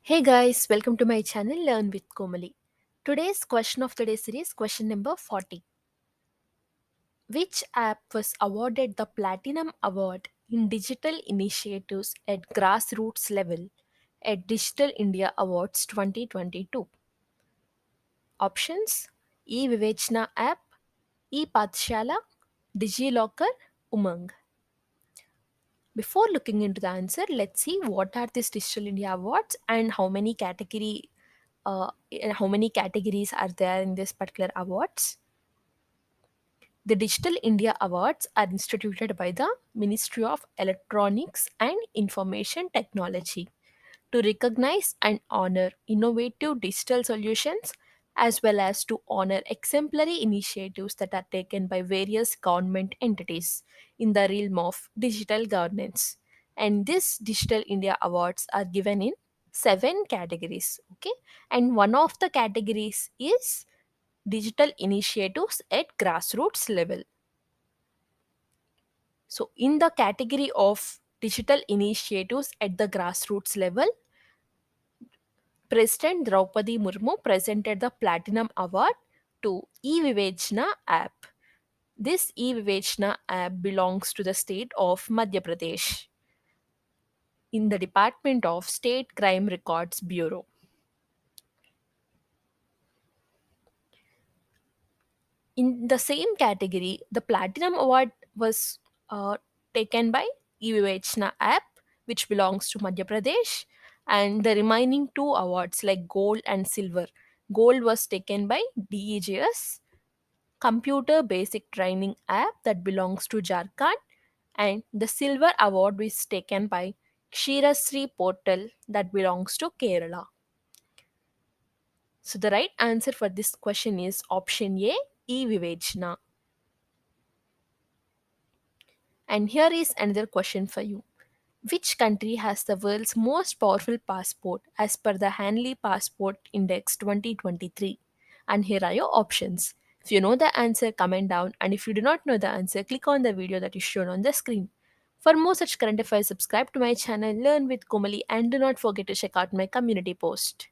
Hey guys, welcome to my channel Learn with Komali. Today's question of the day series, question number 40. Which app was awarded the Platinum Award in Digital Initiatives at Grassroots Level at Digital India Awards 2022? Options: E-Vivechna app, E-Pathshala, DigiLocker, Umang. Before looking into the answer, let's see what are these Digital India Awards and uh, how many categories are there in this particular awards. The Digital India Awards are instituted by the Ministry of Electronics and Information Technology to recognize and honor innovative digital solutions as well as to honor exemplary initiatives that are taken by various government entities in the realm of digital governance. And these Digital India Awards are given in seven categories. Okay, and one of the categories is digital initiatives at grassroots level. So, in the category of digital initiatives at the grassroots level, President Draupadi Murmu presented the Platinum Award to E-Vivechna app. This E-Vivechna app belongs to the state of Madhya Pradesh in the Department of State Crime Records Bureau. In the same category, the Platinum Award was taken by E-Vivechna app, which belongs to Madhya Pradesh, and the remaining two awards, like Gold and Silver. Gold was taken by DEJS, Computer Basic Training app, that belongs to Jharkhand, and the Silver Award was taken by Kshirasri Portal, that belongs to Kerala. So the right answer for this question is option A, E-Vivechna. And here is another question for you. Which country has the world's most powerful passport as per the Hanley Passport Index 2023? And here are your options. If you know the answer, comment down. And if you do not know the answer, click on the video that is shown on the screen. For more such current affairs, subscribe to my channel Learn with Komali and do not forget to check out my community post.